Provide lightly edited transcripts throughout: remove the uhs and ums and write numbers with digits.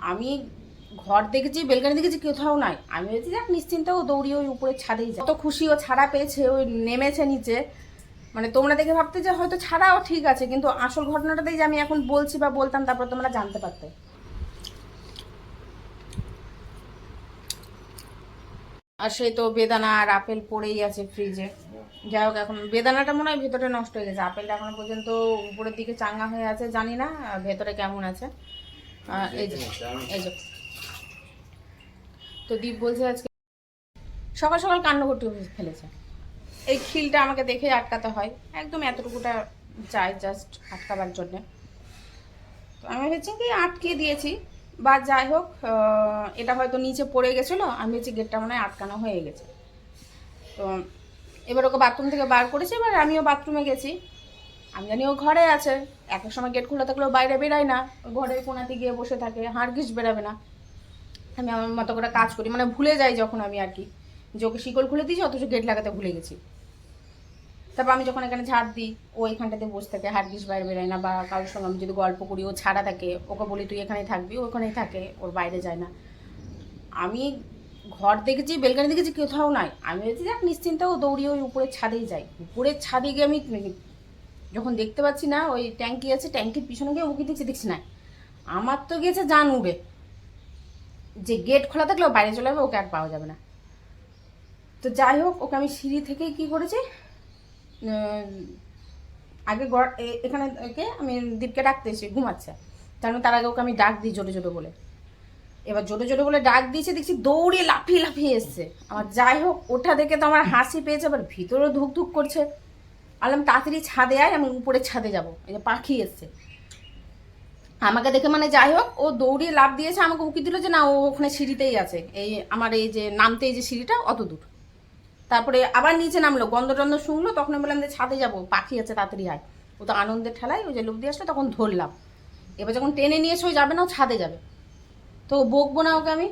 আমি ঘর দেখেছি, বেলকানি দেখেছি, কোথাও নাই। আমি ভেবেছি যাক নিশ্চিন্তে ও দৌড়িয়ে ওই উপরে ছাদেই যায়। কত খুশি ও ছাড়া পেয়েছে, ওই নেমেছে নিচে। মানে তোমরা দেখে ভাবতে যে হয়তো ছাড়াও ঠিক আছে, কিন্তু আসল ঘটনাটাতেই যে আমি এখন বলছি বা বলতাম, তারপর তোমরা জানতে পারতে। আর সেই তো বেদানা আর আপেল পড়েই আছে ফ্রিজে। যাই হোক, এখন বেদানাটা মনে হয় ভেতরে নষ্ট হয়ে গেছে, আপেলটা এখনো পর্যন্ত উপরের দিকে চাঙ্গা হয়ে আছে, জানি না ভেতরে কেমন আছে। এই যে এই যে তো দীপ বলছে আজকে সকাল সকাল কাণ্ড করতে ফেলেছে। এই খিলটা আমাকে দেখে আটকাতে হয়, একদম এতটুকুটা চাই জাস্ট আটকাবার জন্যে। তো আমি ভেবেছি কি আটকে দিয়েছি, বা যাই হোক, এটা হয়তো নিচে পড়ে গেছিলো, আমি ভেবেছি গেটটা মনে হয় আটকানো হয়ে গেছে। তো এবার ওকে বাথরুম থেকে বার করেছি, এবার আমিও বাথরুমে গেছি। আমি জানি ও ঘরে আছে, এক এক সময় গেট খোলা থাকলেও বাইরে বেরায় না, ঘরের কোনাতে গিয়ে বসে থাকে, হাড়গিস বেরাবে না। আমি আমার মতো করে কাজ করি, মানে ভুলে যাই যখন আমি আর কি, যে ওকে শিকল খুলে দিয়েছি অথচ গেট লাগাতে ভুলে গেছি। তারপর আমি যখন এখানে ঝাড় দিই, ও এখানটাতে বসে থাকে, হাড়গিস বাইরে বেরোয় না। বা কারোর সঙ্গে আমি যদি গল্প করি, ও ছাড়া থাকে, ওকে বলি তুই এখানেই থাকবি, ওখানেই থাকে, ওর বাইরে যায় না। আমি ঘর দেখেছি, বেলকানি দেখেছি, কোথাও নাই। আমি ভেবেছি যাক নিশ্চিন্তে ও দৌড়িয়ে ওই উপরের ছাদেই যাই। উপরের ছাদে গিয়ে আমি যখন দেখতে পাচ্ছি না ওই ট্যাঙ্কি আছে, ট্যাঙ্কির পিছনে গিয়ে ওকে দেখছি না। আমার তো গেছে জান উড়ে, যে গেট খোলা থাকলেও বাইরে চলে যাবে, ওকে আর পাওয়া যাবে না। তো যাই হোক, ওকে আমি সিঁড়ি থেকেই কী করেছি, আগে এখানে একে আমি দীপকে ডাকতে এসে ঘুমাচ্ছে, তার আগে ওকে আমি ডাক দিই জোরে জোরে বলে। এবার জোরে জোরে বলে ডাক দিয়েছে, দেখছি দৌড়ে লাফিয়ে লাফিয়ে এসছে আমার। যাই হোক, ওটা দেখে তো আমার হাসি পেয়েছে, আবার ভিতরেও ধুক ধুক করছে। আলাম তাড়াতাড়ি ছাদে আয়, আমি উপরের ছাদে যাবো, এই যে পাখি এসছে আমাকে দেখে। মানে যাই হোক, ও দৌড়িয়ে লাফ দিয়েছে, আমাকে উকি দিল যে না ও ওখানে সিঁড়িতেই আছে, এই আমার এই যে নামতে এই যে সিঁড়িটা অত দূর। তারপরে আবার নিচে নামলো, গন্ধ টন্ধ শুনলো, তখন আমি বললাম যে ছাদে যাবো, পাখি আছে তাড়াতাড়ি আয়। ও তো আনন্দের ঠেলায় ওই যে লোক দিয়ে আসলো, তখন ধরলাম। এবার যখন টেনে নিয়ে এসে ও যাবে না, ও ছাদে যাবে, তো বকবো না ওকে আমি।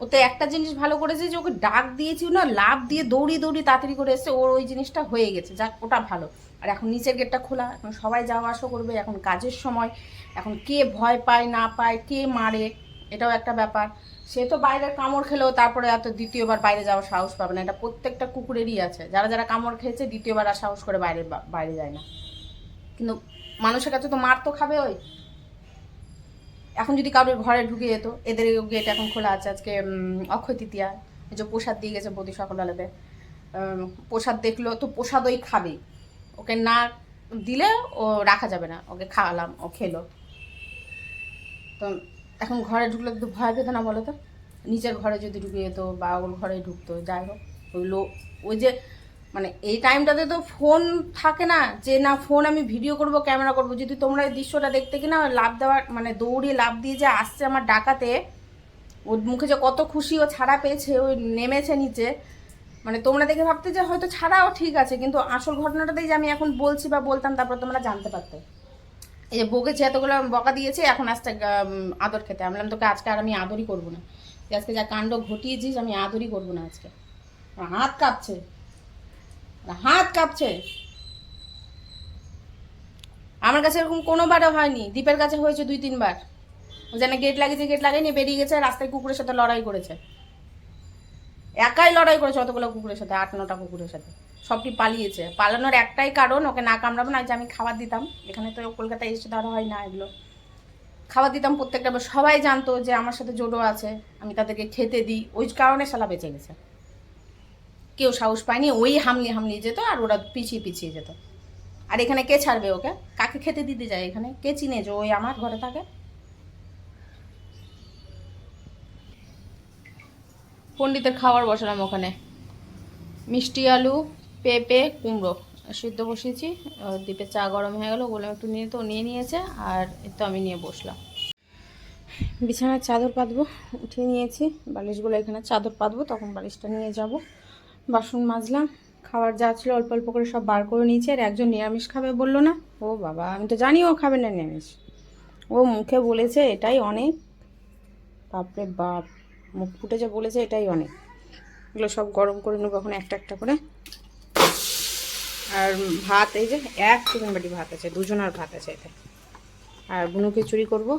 ওতে একটা জিনিস ভালো করেছে যে ওকে ডাক দিয়েছি না, লাভ দিয়ে দৌড়িয়ে দৌড়িয়ে তাড়াতাড়ি করে এসছে, ওর ওই জিনিসটা হয়ে গেছে, যাক ওটা ভালো। আর এখন নিচের গেটটা খোলা, এখন সবাই যাওয়া আসা করবে, এখন কাজের সময়, এখন কে ভয় পায় না পায়, কে মারে, এটাও একটা ব্যাপার। সে তো বাইরের কামড় খেলেও তারপরে এত দ্বিতীয়বার বাইরে যাওয়ার সাহস পাবে না, এটা প্রত্যেকটা কুকুরেরই আছে, যারা যারা কামড় খেয়েছে দ্বিতীয়বার আর সাহস করে বাইরে বাইরে যায় না। কিন্তু মানুষের কাছে তো মার তো খাবে ওই। এখন যদি কারোর ঘরে ঢুকে যেত, এদের গেট এখন খোলা আছে, আজকে অক্ষয় তৃতীয়া, এই যে প্রসাদ দিয়ে গেছে বৌদি সকালবেলাতে, প্রসাদ দেখলো তো প্রসাদ ওই খাবেই, ওকে না দিলে ও রাখা যাবে না, ওকে খাওয়ালাম, ও খেলো। তো এখন ঘরে ঢুকলে তো ভয় পেত না বলো তো? নিচের ঘরে যদি ঢুকে যেত বা ওর ঘরে ঢুকতো, যাই হোক ওই ওই যে মানে এই টাইমটাতে তো ফোন থাকে না, যে না ফোন আমি ভিডিও করব, ক্যামেরা করব। যদি তোমরা এই দৃশ্যটা দেখতে কিনা, লাভ দেওয়ার মানে দৌড়িয়ে লাভ দিয়ে যে আসছে আমার ডাকাতে, ওর মুখে যে কত খুশি ও ছাড়া পেয়েছে, ওই নেমেছে নিচে। মানে তোমরা দেখে ভাবতে যে হয়তো ছাড়াও ঠিক আছে, কিন্তু আসল ঘটনাটাতেই যে আমি এখন বলছি বা বলতাম, তারপর তোমরা জানতে পারতে। এই যে বকেছে, এতগুলো বকা দিয়েছে, এখন আসতে আদর খেতে। আমি বললাম তোকে আজকে আর আমি আদরই করবো না, আজকে যা কাণ্ড ঘটিয়েছিস আমি আদরই করবো না আজকে। হাত কাঁপছে, হাত কাঁপছে। আমার কাছে এরকম কোনোবারও হয়নি, দীপের কাছে হয়েছে 2-3 বার। ও যেন গেট লাগিয়েছে, গেট লাগাইনি, বেরিয়ে গেছে, রাস্তায় কুকুরের সাথে লড়াই করেছে, একাই লড়াই করেছে অতগুলো কুকুরের সাথে, 8-9টা কুকুরের সাথে। সবটি পালিয়েছে, পালানোর একটাই কারণ ওকে না কামড়াবো না, যে আমি খাবার দিতাম, এখানে তো কলকাতায় এসে ধরা হয় না এগুলো, খাবার দিতাম প্রত্যেকটা, সবাই জানতো যে আমার সাথে জোডো আছে, আমি তাদেরকে খেতে দিই, ওই কারণে শালা বেঁচে গেছে। কেউ সাহস পায়নি, ওই হামলি হামলি যেত আর ওরা পিছিয়ে পিছিয়ে যেত। আর এখানে কে ছাড়বে ওকে? কাকে খেতে দিতে যায় এখানে? কে চিনে যে ওই আমার ঘরে থাকে? পণ্ডিতের খাবার বসালাম ওখানে, মিষ্টি আলু, পেঁপে, কুমড়ো সিদ্ধ বসিয়েছি। দ্বীপে চা গরম হয়ে গেল, বললাম একটু নিয়ে, তো নিয়ে নিয়েছে, আর তো আমি নিয়ে বসলাম। বিছানার চাদর পাতবো, উঠিয়ে নিয়েছি বালিশগুলো, এখানে চাদর পাতবো, তখন বালিশটা নিয়ে যাব। বাসন মাজলাম, খাবার যা ছিল অল্প অল্প করে সব বার করে নিয়েছি। আর একজন নিরামিষ খাবে বললো না, ও বাবা, আমি তো জানি ও খাবে না নিরামিষ, ও মুখে বলেছে এটাই অনেক। বাপরে বাপ, মুখ ফুটে যে বলেছে এটাই অনেক। এগুলো সব গরম করে নেবো এখন একটা একটা করে। আর ভাত, এই যে 1 টিফিন বাটি ভাত আছে, দুজনের ভাত আছে এতে। আর বুনো খিচুড়ি করবো,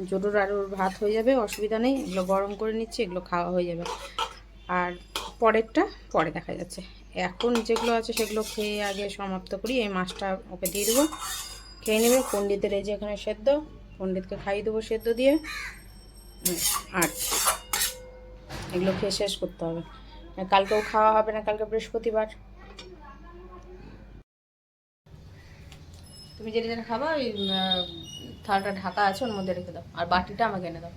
জোটোর আর ওর ভাত হয়ে যাবে, অসুবিধা নেই। এগুলো গরম করে নিচ্ছি, এগুলো খাওয়া হয়ে যাবে। আর পরেরটা পরে দেখা যাচ্ছে। এখন যেগুলো আছে সেগুলো খেয়ে আগে সমাপ্ত করি। এই মাছটা ওকে দিয়ে দেবো, খেয়ে নেবে। পণ্ডিতের এই যে এখানে সেদ্ধ, পণ্ডিতকে খাইয়ে দেবো সেদ্ধ দিয়ে। আর এগুলো খেয়ে শেষ করতে হবে, কালকেও খাওয়া হবে না, কালকে বৃহস্পতিবার। তুমি যেটা যেটা খাবা ওই থালাটা ঢাকা আছে, ওর মধ্যে রেখে দাও। আর বাটিটা আমাকে এনে দাও।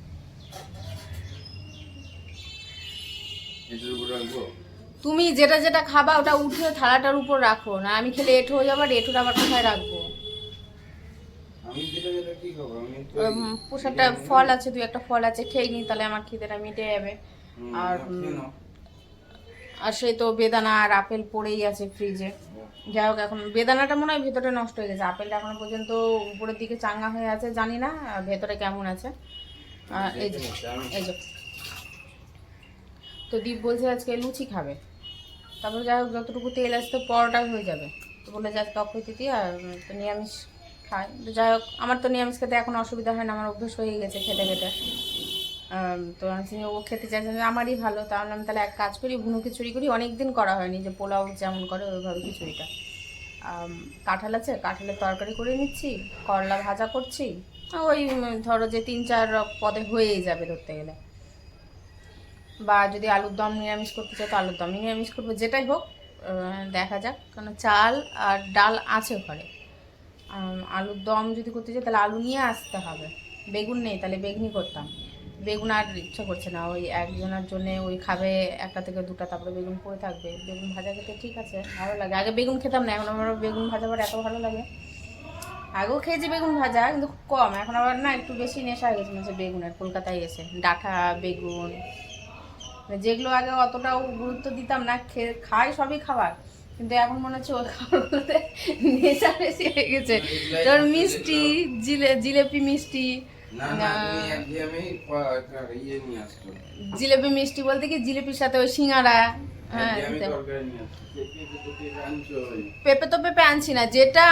তুমি যেটা যেটা খাবা ওটা উঠে থালাটার উপর রাখো, না আমি খেলে এঁঠো হয়ে যাবো। আর এঁঠোটা আবার কোথায় রাখবো? পোষাটা ফল আছে, দুই একটা ফল আছে, খেয়ে নি, তাহলে আমার খিদেটা মিটে যাবে। আর আর সেই তো বেদানা আর আপেল পড়েই আছে ফ্রিজে। যাই হোক, এখন বেদানাটা মনে হয় ভেতরে নষ্ট হয়ে গেছে, আপেলটা এখনো পর্যন্ত উপরের দিকে চাঙ্গা হয়ে আছে, জানি না ভেতরে কেমন আছে। এই যে এই যে তো দীপ বলছে আজকে লুচি খাবে, তারপরে যাই হোক যতটুকু তেল আসতে পরোটা হয়ে যাবে। তো বলে যে আজকে অক্ষয় তৃতীয়া, তো নিরামিষ খায়। তো যাই হোক, আমার তো নিরামিষ খেতে এখন অসুবিধা হয় না, আমার অভ্যেস হয়ে গেছে খেতে খেতে। তো আমি ও খেতে চাইছে, আমারই ভালো। তাহলে আমি তাহলে এক কাজ করি, ভুনো খিচুড়ি করি। অনেক দিন করা হয়নি, যে পোলাও যেমন করে ওইভাবে খিচুড়িটা। কাঁঠাল আছে, কাঁঠালের তরকারি করে নিচ্ছি, করলা ভাজা করছি। ওই ধরো যে 3-4 পদে হয়েই যাবে ধরতে গেলে। বা যদি আলুর দম নিরামিষ করতে চাই তো আলুর দমই নিরামিষ করবো, যেটাই হোক দেখা যাক। কারণ চাল আর ডাল আছে ঘরে। আলুর দম যদি করতে চাই তাহলে আলু নিয়ে আসতে হবে। বেগুন নেই, তাহলে বেগুনি করতাম। বেগুন আর ইচ্ছা করছে না, ওই একজনের জন্যে ওই খাবে 1টা থেকে 2টা, তারপরে বেগুন পড়ে থাকবে। বেগুন ভাজা খেতে ঠিক আছে, ভালো লাগে। আগে বেগুন খেতাম না, এখন আমার বেগুন ভাজা আবার এত ভালো লাগে। আগেও খেয়েছি বেগুন ভাজা, কিন্তু খুব কম। এখন আবার না একটু বেশি নেশা হয়ে গেছে মনে বেগুনের, কলকাতায় এসে ডাঁটা বেগুন, যেগুলো আগে অতটাও গুরুত্ব দিতাম না, খাই সবই খাবার, কিন্তু এখন মনে হচ্ছে ওই খাবারগুলোতে নেশা বেশি হয়ে গেছে। তোর মিষ্টি, জিলেপি মিষ্টি, জিলেপি মিষ্টি বলতে কি জিলেপির সাথে ওই সিঙ্গারা। হ্যাঁ, পেঁপে তো পেঁপে আনছি না। যেটা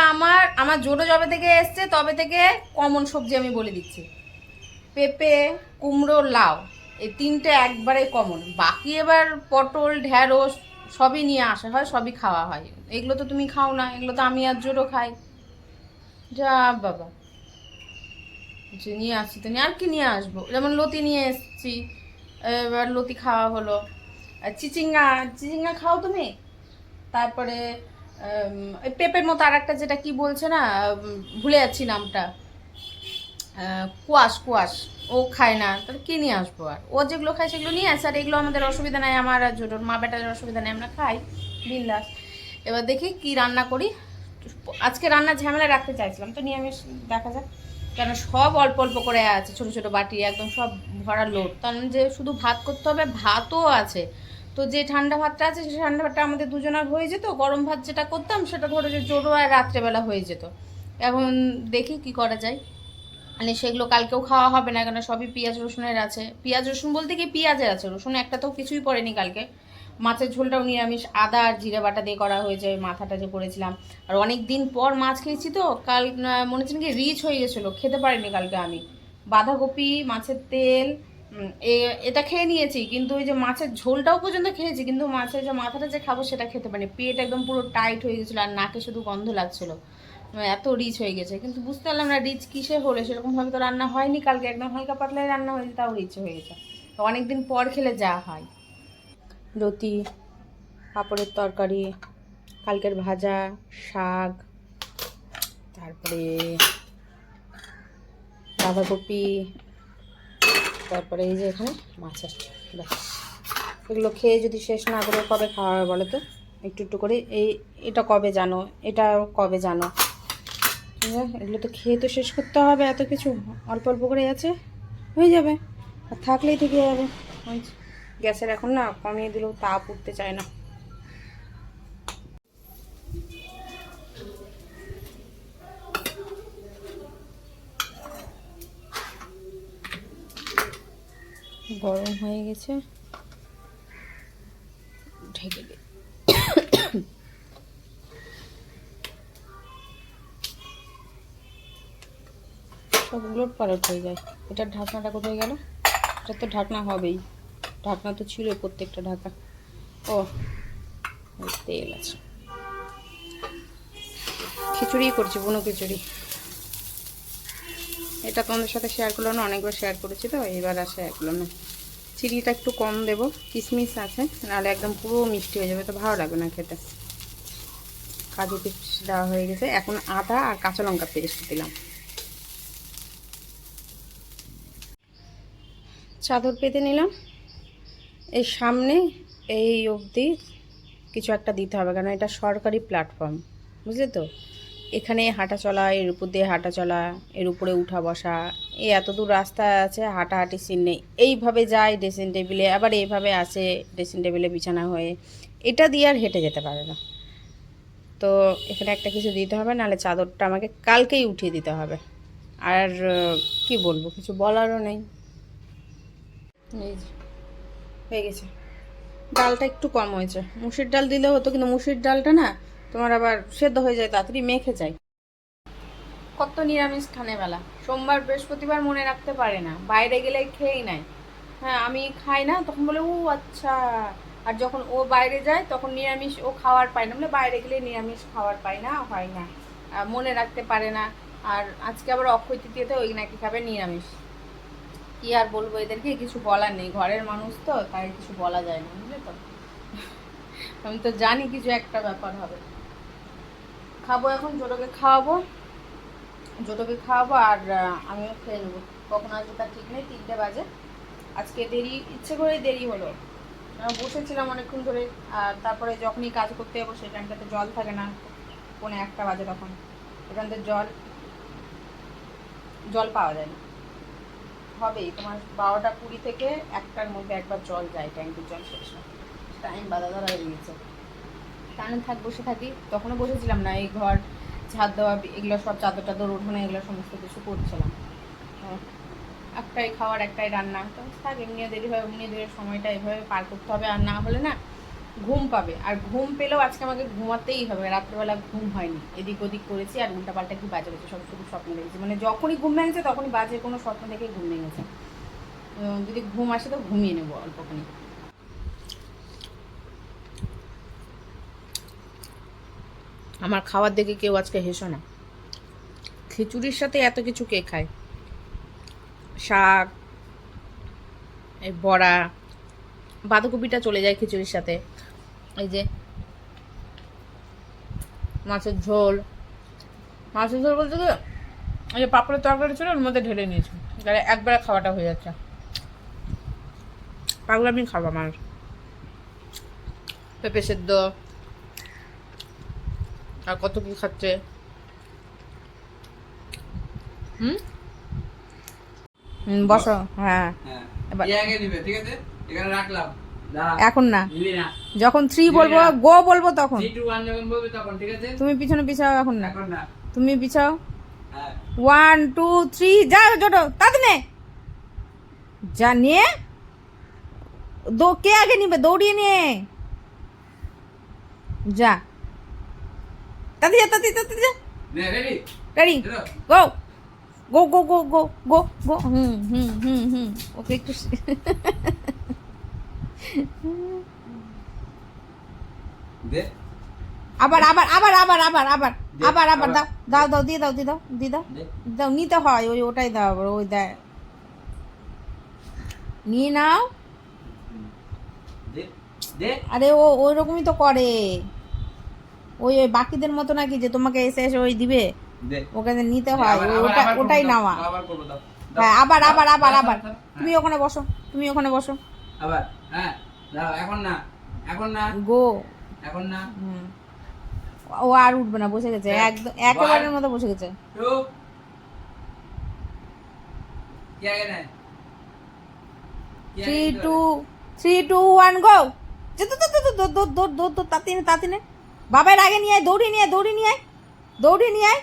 আমার জোটো যবে থেকে এসছে তবে থেকে কমন সবজি আমি বলে দিচ্ছি, পেঁপে, কুমড়ো, লাউ, এই 3টে একবারে কমন। বাকি এবার পটল ঢ্যাঁড়স সবই নিয়ে আসা হয়, সবই খাওয়া হয়। এগুলো তো তুমি খাও না, এগুলো তো আমি আর জোটো খাই। যা বাবা, যে নিয়ে আসছি তো আর কি নিয়ে আসবো। যেমন লতি নিয়ে এসছি, এবার লতি খাওয়া হলো। চিচিঙ্গা, চিচিঙ্গা খাও তুমি? তারপরে ওই পেঁপের মতো আর একটা যেটা কি বলছে না, ভুলে যাচ্ছি নামটা, কোয়াশ, কোয়াশ, ও খায় না, তাহলে কি নিয়ে আসবো? আর ও যেগুলো খায় সেগুলো নিয়ে আসে। আর এগুলো আমাদের অসুবিধা নাই, আমার আর জোটোর মা বেটার অসুবিধা নেই, আমরা খাই বিন্দাস। এবার দেখি কি রান্না করি। আজকে রান্নার ঝামেলা রাখতে চাইছিলাম, তো নিরামিষ দেখা যাক। কেন সব অল্প অল্প করে আছে, ছোটো ছোটো বাটি, একদম সব ভরা লোড। তার মানে যে শুধু ভাত করতে হবে, ভাতও আছে। তো যে ঠান্ডা ভাতটা আছে সেই ঠান্ডা ভাতটা আমাদের দুজনের হয়ে যেত। গরম ভাত যেটা করতাম সেটা ধরো যে জোটো আর রাত্রেবেলা হয়ে যেত। এখন দেখি কি করা যায়। মানে সেগুলো কালকেও খাওয়া হবে না, কেন সবই পেঁয়াজ রসুনের আছে। পেঁয়াজ রসুন বলতে কি পেঁয়াজের আছে, রসুন একটা তো কিছুই পড়েনি কালকে। মাছের ঝোলটাও নিরামিষ, আদা আর জিরে বাটা দিয়ে করা হয়েছে, মাথাটা যে করেছিলাম। আর অনেক দিন পর মাছ খেয়েছি তো, কাল মনে হচ্ছে কি রিচ হয়ে গেছিলো, খেতে পারিনি কালকে আমি। বাঁধাকপি, মাছের তেল, এটা খেয়ে নিয়েছি, কিন্তু ওই যে মাছের ঝোলটাও পর্যন্ত খেয়েছি, কিন্তু মাছের যে মাথাটা যে খাবো সেটা খেতে পারিনি। পেট একদম পুরো টাইট হয়ে গেছিলো, আর নাকে শুধু গন্ধ লাগছিলো, এত রিচ হয়ে গেছে। কিন্তু বুঝতে পারলাম না রিচ কিসে হলে, সেরকমভাবে তো রান্না হয়নি কালকে, একদম হালকা পাতলাই রান্না হয়েছে, তাও রিচ হয়ে গেছে। তো অনেকদিন পর খেলে যা হয়। লতি, পাঁপড়ের তরকারি, কালকের ভাজা, শাক, তারপরে বাঁধাকপি, তারপরে এই যে এখানে মাছ আসছে। এগুলো খেয়ে যদি শেষ না করে কবে খাওয়া হবে বলো তো? একটু একটু করে। এটা কবে জানো, এটা কবে জানো, এগুলো তো খেয়ে তো শেষ করতে হবে। এত কিছু অল্প অল্প করে আছে, হয়ে যাবে। আর থাকলেই থেকে যাবে। গ্যাসের এখন না কমিয়ে দিলেও তাপ উঠতে চায় না। গরম হয়ে গেছে, ঢেকে দিই। সবগুলোর পালট হয়ে যায়। এটার ঢাকনাটা কোথায় গেল? এটা তো ঢাকনা হবেই, ঢাকনা তো ছিল প্রত্যেকটা ঢাকা। ও তেল আছে। খিচুড়ি করছি, বুনো খিচুড়ি। এটা তোমাদের সাথে শেয়ার করলাম না, অনেকবার শেয়ার করেছি তো, এবার আর শেয়ার করলাম না। চিনিটা একটু কম দেবো, কিশমিশ আছে, নাহলে একদম পুরো মিষ্টি হয়ে যাবে, তো ভালো লাগবে না খেতে। কাজু কিশমিশ দেওয়া হয়ে গেছে। এখন আদা আর কাঁচা লঙ্কা পেস্ট দিলাম। চাদর পেতে নিলাম। এই সামনে এই অবধি কিছু একটা দিতে হবে, কারণ এটা সরকারি প্ল্যাটফর্ম, বুঝলে তো। এখানে হাঁটা চলা, এর উপর দিয়ে হাঁটা চলা, এর উপরে উঠা বসা, এই এত দূর রাস্তা আছে, হাঁটাহাঁটি সিন নেই। এইভাবে যায় ড্রেসিং টেবিলে, আবার এইভাবে আসে ড্রেসিং টেবিলে বিছানা হয়ে, এটা দিয়ে আর হেঁটে যেতে পারে না। তো এখানে একটা কিছু দিতে হবে, নাহলে চাদরটা আমাকে কালকেই উঠিয়ে দিতে হবে। আর কি বলবো, কিছু বলারও নেই। এই যে হয়ে গেছে। ডালটা একটু কম হয়েছে, মুসুর ডাল দিলে হতো, কিন্তু মুসুর ডালটা না তোমার আবার সেদ্ধ হয়ে যায়, তাড়াতাড়ি মেখে যায়। কত নিরামিষ খানে বেলা, সোমবার বৃহস্পতিবার মনে রাখতে পারে না, বাইরে গেলে খেয়েই নাই। হ্যাঁ আমি খাই না, তখন বলে ও আচ্ছা। আর যখন ও বাইরে যায় তখন নিরামিষ ও খাওয়ার পায় না, বলে বাইরে গেলে নিরামিষ খাওয়ার পায় না, হয় না, মনে রাখতে পারে না। আর আজকে আবার অক্ষয় তৃতীয়তে ওই নাকি খাবে নিরামিষ। কি আর বলবো, এদেরকে কিছু বলার নেই, ঘরের মানুষ তো, তাই কিছু বলা যায় না, বুঝলে তো। আমি তো জানি কিছু একটা ব্যাপার হবে। খাবো এখন, জোটোকে খাওয়াবো, আর আমিও খেয়ে নেবো। কখন আসবে তার ঠিক নেই, 3টে বাজে। আজকে দেরি, ইচ্ছে করে দেরি হলো, বসেছিলাম অনেকক্ষণ ধরে। আর তারপরে যখনই কাজ করতে যাবো সেই টাইমটাতে জল থাকে না, 1:45 বাজে, তখন এখান থেকে জল পাওয়া যায় না। হবেই তোমার 12টা 20 থেকে 1টার মধ্যে একবার জল যায়, ট্যাঙ্কির জল শেষ হয়, টাইম বাধা ধরা হয়ে গেছে। টানে বসে থাকি, তখনও বসেছিলাম না, এই ঘর ঝাড় দেওয়া, এগুলো সব চাদর টাদর উঠোনে, এগুলো সমস্ত কিছু করছিলাম। একটাই খাওয়ার, একটাই রান্না, তো থাক, এমনিও দেরি হয়, এমনি দেরির সময়টা এভাবে পার করতে হবে। আর না হলে না ঘুম পাবে, আর ঘুম পেলেও আজকে আমাকে ঘুমাতেই হবে। রাত্রেবেলা ঘুম হয়নি, এদিক ওদিক করেছি, আর উল্টাপাল্টা কি বাজে গেছে, সব শুধু স্বপ্ন দেখেছি, মানে যখনই ঘুম ভেঙেছে তখনই বাজে কোনো স্বপ্ন দেখে ঘুম ভেঙেছে। যদি ঘুম আসে তো ঘুমিয়ে নেবো অল্পখানি। আমার খাওয়ার দেখে কেউ আজকে হেসো না। খিচুড়ির সাথে এত কিছু কে খায়? শাক, এই বড়া, বাঁধাকপিটা চলে যায় খিচুড়ির সাথে, এই যে মাছের ঝোল বলতে কি, এই যে পাপড়ের তরকারি ছিল ওর মধ্যে ঢেলে নিয়েছি, তাহলে একবারে খাওয়াটা হয়ে যাচ্ছে। পাগলা আমি খাবো, আমার পেঁপে সেদ্ধ আর কত কি খাচ্ছে। বসো। হ্যাঁ এখন না, যখন 3 বলবো, গো বলবো তখন তুমি পিছনে পিছাও। এখন না, তুমি পিছাও। 1 2 3 যা, জোটো তাতে নে যা, নিয়ে কে আগে নিবে, দৌড়িয়ে নিয়ে যা, তাতে যা, তাতে যা, রেডি গো, গো গো গো গো গো গো। ওকে একটু আবার আবার আবার আবার আবার আবার আবার আবার দাও দাও দাও, দিয়ে দাও, দিয়ে দাও, দিয়ে দাও, দাও, নিতে হয়, ওটাই দাও, ওই দেয়, নিয়ে নাও। আরে ও ওই রকমই তো করে, ওই বাকিদের মতো নাকি যে তোমাকে এসে এসে ওই দিবে, ওখানে নিতে হয়, ওটাই নেওয়া। হ্যাঁ আবার আবার আবার আবার, তুমি ওখানে বসো, তুমি ওখানে বসো আবার। হ্যাঁ এখন না, এখন না, গো এখন না। ও আর উঠবে না, বসে গেছে একদম, একেবারের মতো বসে গেছে। 3 2 1 গো। তাতিনে বাবার আগে নিয়ে আয়, দৌড়ি নিয়ে আয়, দৌড়ি নিয়ে আয়, দৌড়ি নিয়ে আয়,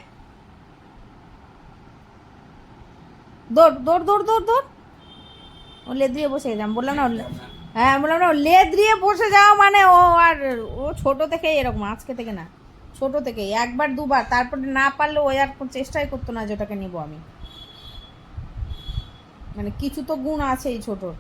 দৌড় দৌড় দৌড় দৌড় দৌড়। ও লেদ্রিয়ে বসে গেছে, আমি বললাম না, হ্যাঁ বললাম না, লেদ্রিয়ে বসে যাও মানে, ও ছোট থেকে এরকম, আজকে থেকে না, ছোট থেকে 1 বার 2 বার, তারপরে না পারলে ও আর চেষ্টাই করতো না যে ওটাকে নিবো আমি। মানে কিছু তো গুণ আছে এই ছোটোর।